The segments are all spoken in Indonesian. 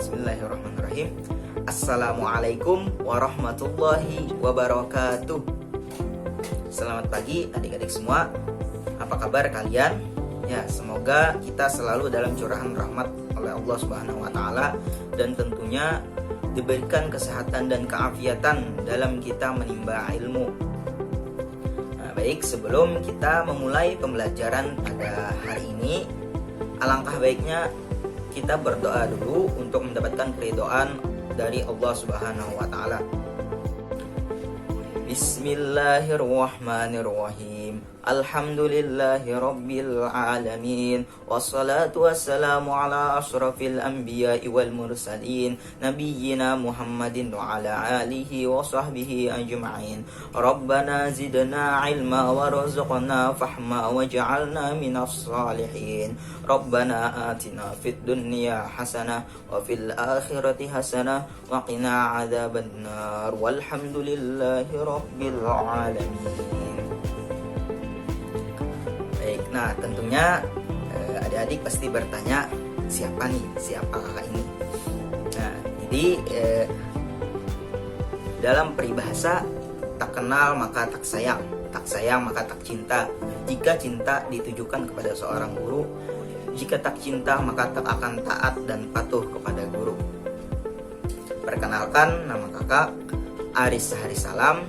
Bismillahirrahmanirrahim. Assalamualaikum warahmatullahi wabarakatuh. Selamat pagi adik-adik semua. Apa kabar kalian? Ya, semoga kita selalu dalam curahan rahmat oleh Allah Subhanahu wa taala dan tentunya diberikan kesehatan dan keafiatan dalam kita menimba ilmu. Nah, baik, sebelum kita memulai pembelajaran pada hari ini, alangkah baiknya kita berdoa dulu untuk mendapatkan keridhaan dari Allah Subhanahu wa taala. Bismillahirrahmanirrahim. Alhamdulillahi rabbil alamin. Wassalatu wassalamu ala ashrafil anbiya'i wal mursalin, nabiyyina Muhammadin wa ala alihi wa sahbihi ajma'in. Rabbana zidna ilma warzuqna fahma waj'alna minas salihin. Rabbana atina fid dunya hasanah wa fil akhirati hasanah wa qina adzabannar. Walhamdulillahi rabbil alamin. Baik, nah tentunya adik-adik pasti bertanya, siapa kakak ini? Nah, jadi dalam peribahasa, tak kenal maka tak sayang maka tak cinta. Jika cinta ditujukan kepada seorang guru, jika tak cinta maka tak akan taat dan patuh kepada guru. Perkenalkan, nama kakak Aris Sahari Salam,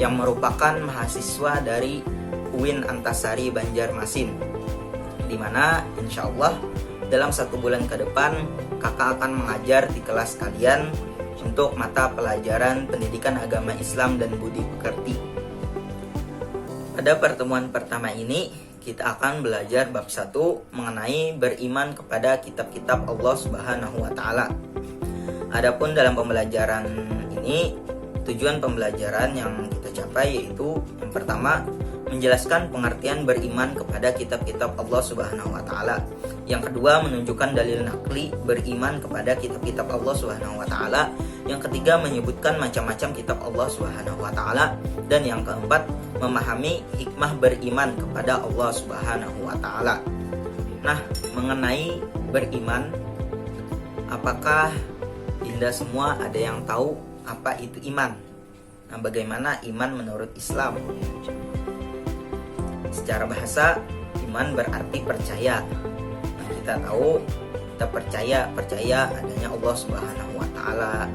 yang merupakan mahasiswa dari UIN Antasari Banjarmasin, di mana insya Allah dalam 1 bulan ke depan kakak akan mengajar di kelas kalian untuk mata pelajaran pendidikan agama Islam dan budi pekerti. Pada pertemuan pertama ini kita akan belajar bab 1 mengenai beriman kepada kitab-kitab Allah Subhanahu wa taala. Adapun dalam pembelajaran ini, tujuan pembelajaran yang kita capai yaitu yang pertama, menjelaskan pengertian beriman kepada kitab-kitab Allah Subhanahu wa taala. Yang kedua, menunjukkan dalil nakli beriman kepada kitab-kitab Allah Subhanahu wa taala. Yang ketiga, menyebutkan macam-macam kitab Allah Subhanahu wa taala. Dan yang keempat, memahami hikmah beriman kepada Allah Subhanahu wa taala. Nah, mengenai beriman, apakah Dinda semua ada yang tahu apa itu iman? Nah, bagaimana iman menurut Islam? Secara bahasa, iman berarti percaya. Nah, kita tahu, kita percaya adanya Allah Subhanahu wa taala.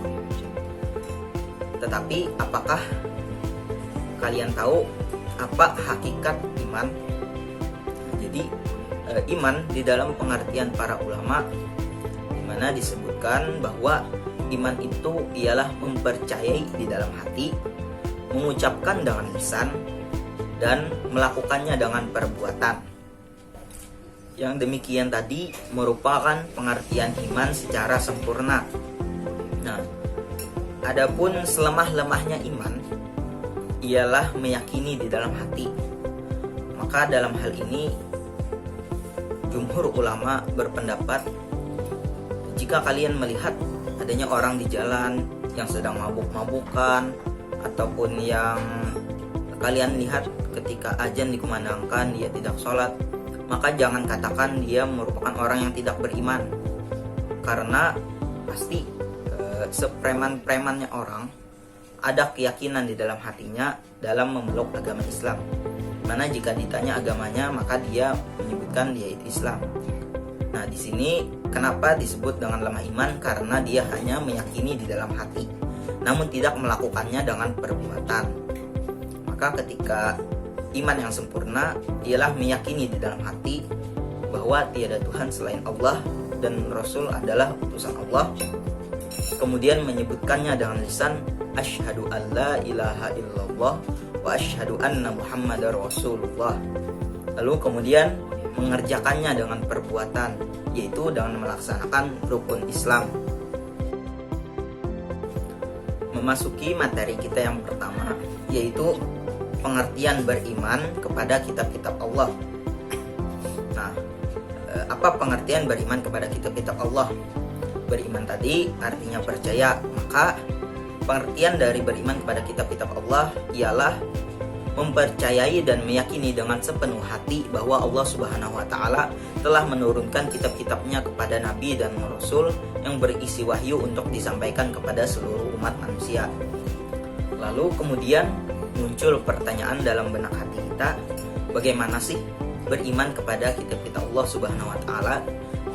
Tetapi apakah kalian tahu apa hakikat iman? Nah, jadi iman di dalam pengertian para ulama, di mana disebutkan bahwa iman itu ialah mempercayai di dalam hati, mengucapkan dengan lisan, dan melakukannya dengan perbuatan. Yang demikian tadi merupakan pengertian iman secara sempurna. Nah, adapun selemah-lemahnya iman ialah meyakini di dalam hati. Maka dalam hal ini jumhur ulama berpendapat, jika kalian melihat adanya orang di jalan yang sedang mabuk-mabukan, ataupun yang kalian lihat ketika azan dikumandangkan dia tidak sholat, maka jangan katakan dia merupakan orang yang tidak beriman, karena pasti sepreman-premannya orang ada keyakinan di dalam hatinya dalam memeluk agama Islam. Mana jika ditanya agamanya, maka dia menyebutkan dia itu Islam. Nah, di sini kenapa disebut dengan lemah iman? Karena dia hanya meyakini di dalam hati, namun tidak melakukannya dengan perbuatan. Maka ketika iman yang sempurna ialah meyakini di dalam hati bahwa tiada Tuhan selain Allah dan Rasul adalah utusan Allah. Kemudian menyebutkannya dengan lisan, asyhadu an la ilaha illallah wa asyhadu anna Muhammadar Rasulullah. Lalu kemudian mengerjakannya dengan perbuatan, yaitu dengan melaksanakan rukun Islam. Memasuki materi kita yang pertama, yaitu pengertian beriman kepada kitab-kitab Allah. Nah, apa pengertian beriman kepada kitab-kitab Allah? Beriman tadi artinya percaya, maka pengertian dari beriman kepada kitab-kitab Allah ialah mempercayai dan meyakini dengan sepenuh hati bahwa Allah Subhanahu wa taala telah menurunkan kitab-kitabnya kepada nabi dan rasul yang berisi wahyu untuk disampaikan kepada seluruh umat manusia. Lalu kemudian muncul pertanyaan dalam benak hati kita, bagaimana sih beriman kepada kitab-kitab Allah Subhanahu wa taala,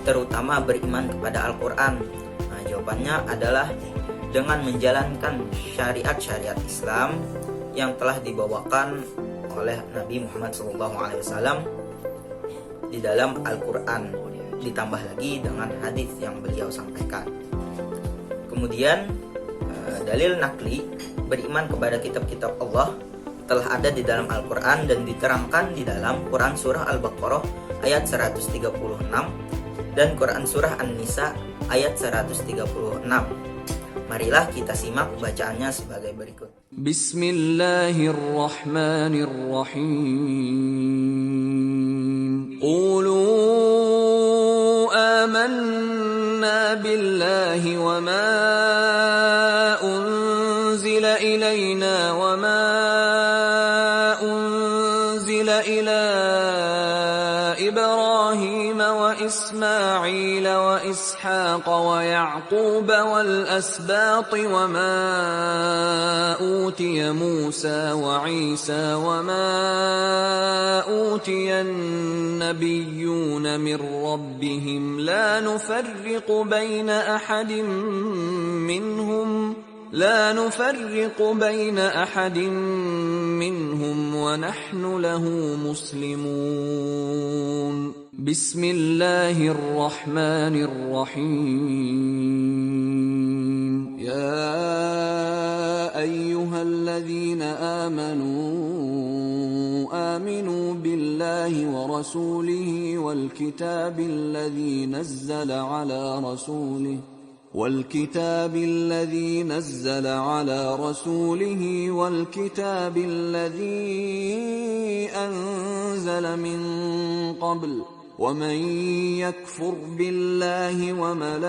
terutama beriman kepada Al-Qur'an? Nah, jawabannya adalah dengan menjalankan syariat-syariat Islam yang telah dibawakan oleh Nabi Muhammad SAW di dalam Al-Quran, ditambah lagi dengan hadis yang beliau sampaikan. Kemudian dalil nakli beriman kepada kitab-kitab Allah telah ada di dalam Al-Quran dan diterangkan di dalam Quran Surah Al-Baqarah ayat 136 dan Quran Surah An-Nisa ayat 136. Marilah kita simak bacaannya sebagai berikut. Bismillahirrahmanirrahim. Qulu amanna billahi wa ma unzila ilayna wa ma unzila ila Ibrahim wa Ismail wa Ishaq wa Ya'qub wal asbat wa ma utiya Musa wa Isa wa ma utiya an-nabiyyuna min rabbihim la nufarriqu baina ahadin minhum wa nahnu lahu muslimun. Bismillahirrahmanirrahim. Ya ayyuhalladzina aminu billahi wa rasulihi wal kitabil ladzi nazzala ala rasulihi والكتاب الذي نزل على رسوله والكتاب الذي أنزل من قبل ومن يكفر بالله وملائكته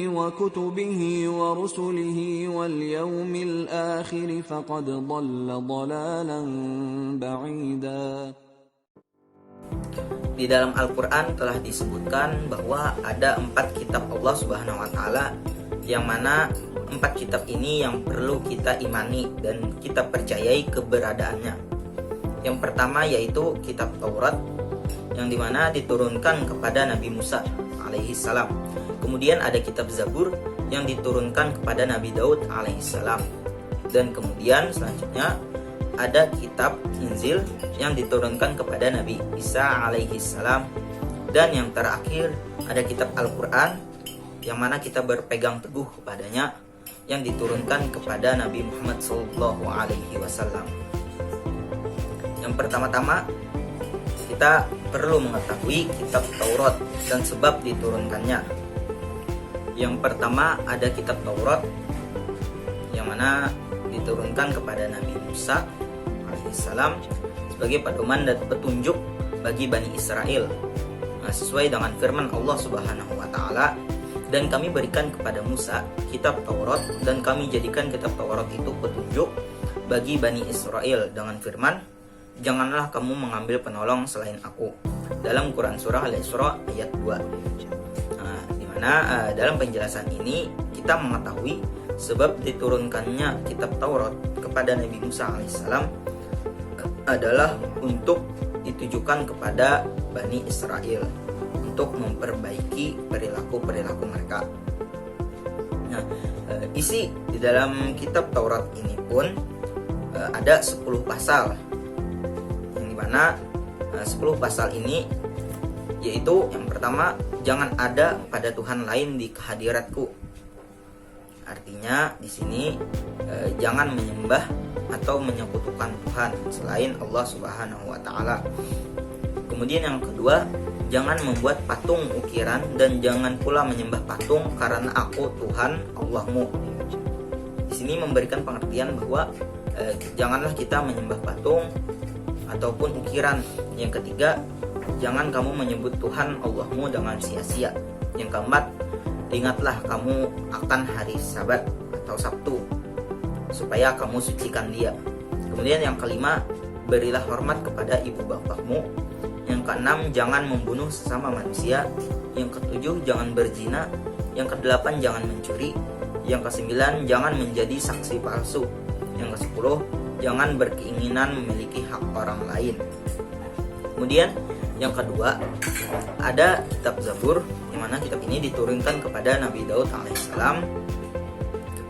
وكتبه ورسله واليوم الآخر فقد ضل ضلالا بعيدا. Di dalam Al-Quran telah disebutkan bahwa ada 4 kitab Allah Subhanahu wa taala, yang mana 4 kitab ini yang perlu kita imani dan kita percayai keberadaannya. Yang pertama yaitu kitab Taurat, yang dimana diturunkan kepada Nabi Musa alaihi salam. Kemudian ada kitab Zabur yang diturunkan kepada Nabi Daud alaihi salam. Dan kemudian selanjutnya ada kitab Injil yang diturunkan kepada Nabi Isa alaihi salam. Dan yang terakhir ada kitab Al-Quran, yang mana kita berpegang teguh kepadanya, yang diturunkan kepada Nabi Muhammad SAW. Yang pertama-tama kita perlu mengetahui kitab Taurat dan sebab diturunkannya. Yang pertama ada kitab Taurat, yang mana diturunkan kepada Nabi Musa alaihissalam sebagai pedoman dan petunjuk bagi Bani Israel. Nah, sesuai dengan firman Allah Subhanahu wa taala, dan kami berikan kepada Musa kitab Taurat dan kami jadikan kitab Taurat itu petunjuk bagi Bani Israel dengan firman, janganlah kamu mengambil penolong selain aku, dalam Quran Surah Al-Isra ayat 2. Nah, dimana dalam penjelasan ini kita mengetahui sebab diturunkannya kitab Taurat kepada Nabi Musa alaihissalam adalah untuk ditujukan kepada Bani Israel untuk memperbaiki perilaku-perilaku mereka. Nah, isi di dalam kitab Taurat ini pun ada 10 pasal, yang dimana 10 pasal ini yaitu yang pertama, jangan ada pada Tuhan lain di kehadiratku. Artinya di sini jangan menyembah atau menyekutukan Tuhan selain Allah Subhanahu wa taala. Kemudian yang kedua, jangan membuat patung ukiran dan jangan pula menyembah patung karena aku Tuhan Allahmu. Di sini memberikan pengertian bahwa janganlah kita menyembah patung ataupun ukiran. Yang ketiga, jangan kamu menyebut Tuhan Allahmu dengan sia-sia. Yang keempat, ingatlah kamu akan hari Sabat atau Sabtu supaya kamu sucikan dia. Kemudian yang kelima, berilah hormat kepada ibu bapakmu. Yang keenam, jangan membunuh sesama manusia. Yang ketujuh, jangan berzina. Yang kedelapan, jangan mencuri. Yang kesembilan, jangan menjadi saksi palsu. Yang kesepuluh, jangan berkeinginan memiliki hak orang lain. Kemudian yang kedua, ada kitab Zabur, di mana kitab ini diturunkan kepada Nabi Daud alaihissalam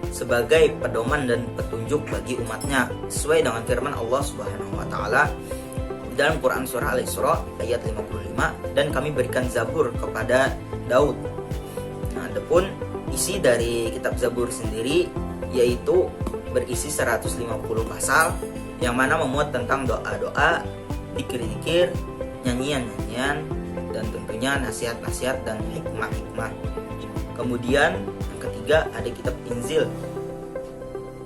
sebagai pedoman dan petunjuk bagi umatnya, sesuai dengan firman Allah Subhanahu wa taala dalam Quran surah Al-Isra ayat 55, dan kami berikan Zabur kepada Daud. Nah, adapun isi dari kitab Zabur sendiri yaitu berisi 150 pasal yang mana memuat tentang doa-doa, zikir-zikir, nyanyian-nyanyian, dan tentunya nasihat-nasihat dan hikmah-hikmah. Kemudian yang ketiga, ada kitab Injil,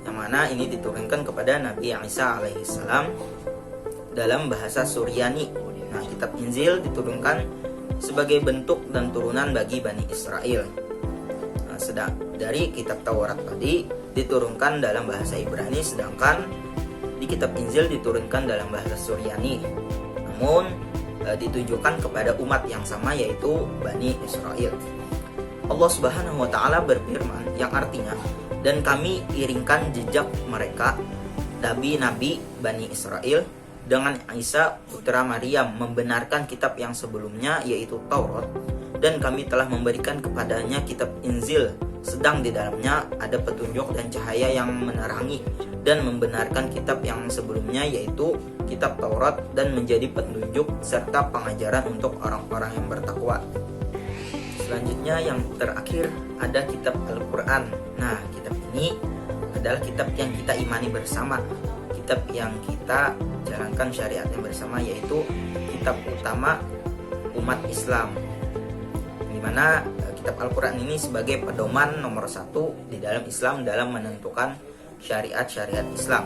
yang mana ini diturunkan kepada Nabi Isa alaihissalam dalam bahasa Suryani. Nah, kitab Injil diturunkan sebagai bentuk dan turunan bagi Bani Israel. Nah, sedang dari kitab Taurat tadi diturunkan dalam bahasa Ibrani, sedangkan di kitab Injil diturunkan dalam bahasa Suryani. Namun ditujukan kepada umat yang sama, yaitu Bani Israel. Allah Subhanahu wa taala berfirman yang artinya, dan kami iringkan jejak mereka nabi-nabi Bani Israel dengan Isa putra Maryam membenarkan kitab yang sebelumnya, yaitu Taurat, dan kami telah memberikan kepadanya kitab Injil, sedang di dalamnya ada petunjuk dan cahaya yang menerangi dan membenarkan kitab yang sebelumnya, yaitu kitab Taurat, dan menjadi petunjuk serta pengajaran untuk orang-orang yang bertakwa. Selanjutnya yang terakhir ada kitab Al-Quran. Nah, kitab ini adalah kitab yang kita imani bersama, kitab yang kita jalankan syariatnya bersama, yaitu kitab utama umat Islam, di mana kitab Al-Quran ini sebagai pedoman nomor 1 di dalam Islam dalam menentukan syariat-syariat Islam.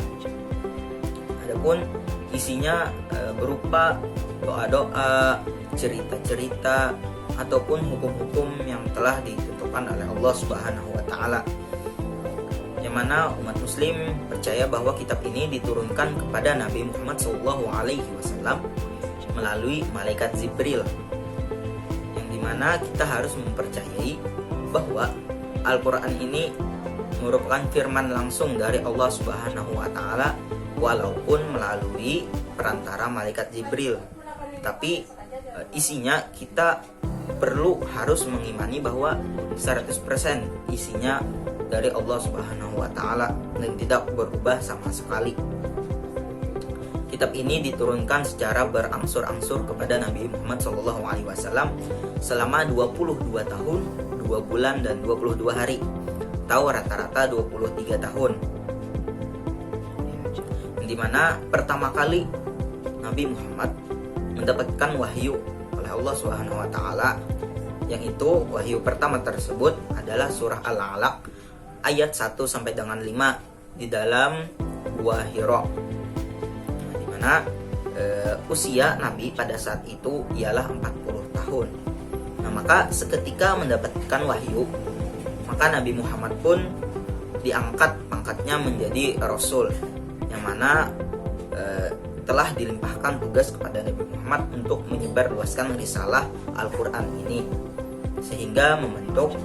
Adapun isinya berupa doa-doa, cerita-cerita, ataupun hukum-hukum yang telah ditentukan oleh Allah Subhanahu wa taala. Yang mana umat muslim percaya bahwa kitab ini diturunkan kepada Nabi Muhammad SAW melalui malaikat Jibril. Yang dimana kita harus mempercayai bahwa Al-Quran ini merupakan firman langsung dari Allah Subhanahu wa taala, walaupun melalui perantara malaikat Jibril. Tapi isinya kita harus mengimani bahwa 100% isinya dari Allah Subhanahu wa taala dan tidak berubah sama sekali. Kitab ini diturunkan secara berangsur-angsur kepada Nabi Muhammad SAW selama 22 tahun, 2 bulan dan 22 hari, atau rata-rata 23 tahun. Di mana pertama kali Nabi Muhammad mendapatkan wahyu oleh Allah Subhanahu wa taala, yang itu wahyu pertama tersebut adalah surah Al-Alaq ayat 1 sampai dengan 5 di dalam Gua Hira. Di mana usia Nabi pada saat itu ialah 40 tahun. Nah, maka seketika mendapatkan wahyu, maka Nabi Muhammad pun diangkat pangkatnya menjadi Rasul, yang mana telah dilimpahkan tugas kepada Nabi Muhammad untuk menyebarluaskan risalah Al-Quran ini, sehingga membentuk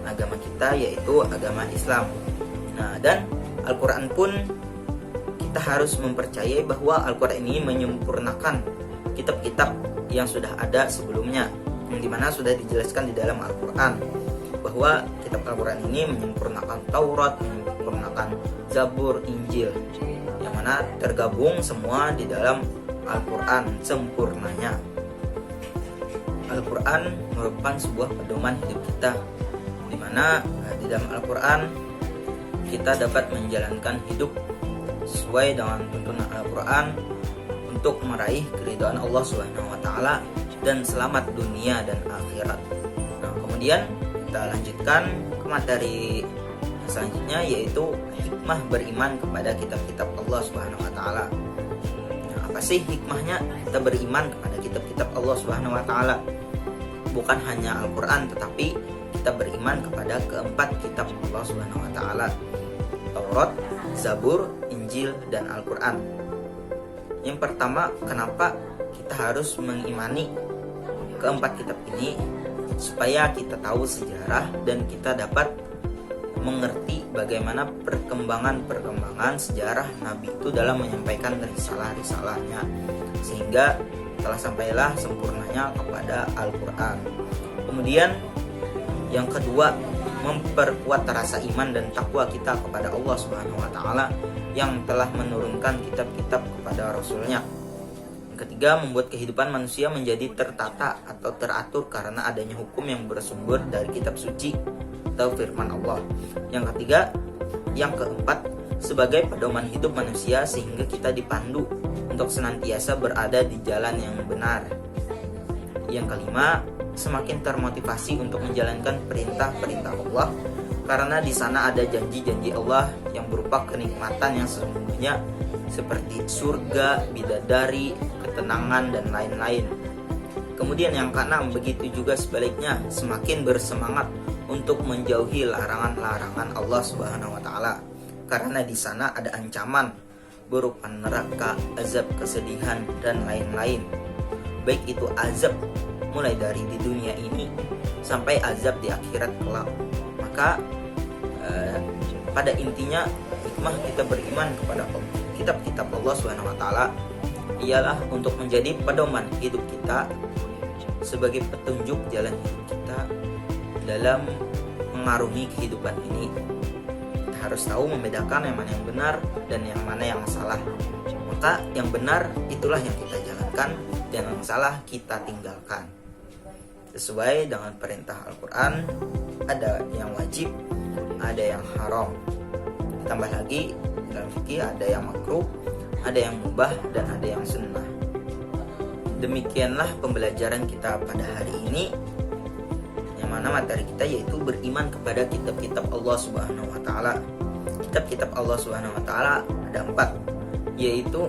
agama kita, yaitu agama Islam. Nah, dan Al-Quran pun kita harus mempercayai bahwa Al-Quran ini menyempurnakan kitab-kitab yang sudah ada sebelumnya, yang dimana sudah dijelaskan di dalam Al-Quran bahwa kitab Al-Quran ini menyempurnakan Taurat, menyempurnakan Zabur, Injil, yang mana tergabung semua di dalam Al-Quran sempurnanya. Al-Quran merupakan sebuah pedoman hidup kita, di mana di dalam Al-Quran kita dapat menjalankan hidup sesuai dengan tuntunan Al-Quran untuk meraih keridhaan Allah Subhanahu wa taala dan selamat dunia dan akhirat. Nah, kemudian kita lanjutkan ke materi selanjutnya, yaitu hikmah beriman kepada kitab-kitab Allah Subhanahu wa taala. Nah, apa sih hikmahnya kita beriman kepada kitab-kitab Allah Subhanahu wa taala? Bukan hanya Al-Quran, tetapi kita beriman kepada keempat kitab Allah Subhanahu wa taala, Taurat, Zabur, Injil, Injil, dan Al-Quran. Yang pertama, kenapa kita harus mengimani keempat kitab ini? Supaya kita tahu sejarah dan kita dapat mengerti bagaimana perkembangan sejarah Nabi itu dalam menyampaikan risalah-risalahnya, sehingga telah sampailah sempurnanya kepada Al-Quran. Kemudian yang kedua, memperkuat rasa iman dan takwa kita kepada Allah Subhanahu wa taala yang telah menurunkan kitab-kitab kepada Rasulnya. Yang ketiga, membuat kehidupan manusia menjadi tertata atau teratur karena adanya hukum yang bersumber dari kitab suci atau firman Allah. Yang ketiga, yang keempat, sebagai pedoman hidup manusia sehingga kita dipandu untuk senantiasa berada di jalan yang benar. Yang kelima, semakin termotivasi untuk menjalankan perintah-perintah Allah karena di sana ada janji-janji Allah yang berupa kenikmatan yang sesungguhnya seperti surga, bidadari, ketenangan, dan lain-lain. Kemudian yang keenam, begitu juga sebaliknya, semakin bersemangat untuk menjauhi larangan-larangan Allah Subhanahu wa taala karena di sana ada ancaman berupa neraka, azab, kesedihan, dan lain-lain. Baik itu azab mulai dari di dunia ini sampai azab di akhirat kelak. Maka pada intinya hikmah kita beriman kepada kitab-kitab Allah Subhanahu wa taala ialah untuk menjadi pedoman hidup kita sebagai petunjuk jalan hidup kita dalam mengarungi kehidupan ini. Kita harus tahu membedakan yang mana yang benar dan yang mana yang salah. Maka yang benar itulah yang kita jalankan dan yang salah kita tinggalkan sesuai dengan perintah Al-Quran. Ada yang wajib, ada yang haram. Ditambah lagi dalam fikih ada yang makruh, ada yang mubah, dan ada yang sunnah. Demikianlah pembelajaran kita pada hari ini, yang mana materi kita yaitu beriman kepada kitab-kitab Allah Subhanahu wa taala. Kitab-kitab Allah Subhanahu wa taala ada 4, yaitu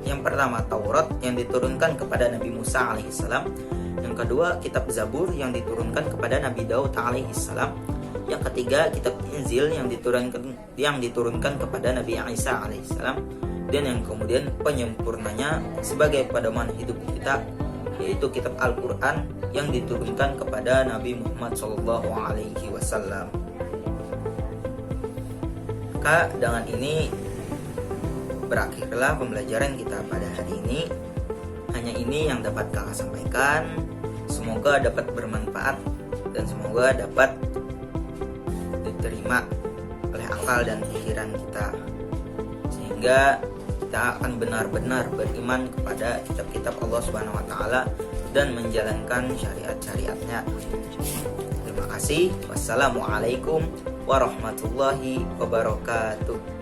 yang pertama Taurat yang diturunkan kepada Nabi Musa alaihissalam. Yang kedua, kitab Zabur yang diturunkan kepada Nabi Daud alaihissalam. Yang ketiga, kitab Injil yang diturunkan kepada Nabi Isa alaihissalam. Dan yang kemudian penyempurnanya sebagai pedoman hidup kita yaitu kitab Al-Quran yang diturunkan kepada Nabi Muhammad SAW. Maka dengan ini berakhirlah pembelajaran kita pada hari ini. Hanya ini yang dapat kakak sampaikan. Semoga dapat bermanfaat dan semoga dapat diterima oleh akal dan pikiran kita, sehingga kita akan benar-benar beriman kepada kitab-kitab Allah Subhanahu wa taala dan menjalankan syariat-syariatnya. Terima kasih. Wassalamualaikum warahmatullahi wabarakatuh.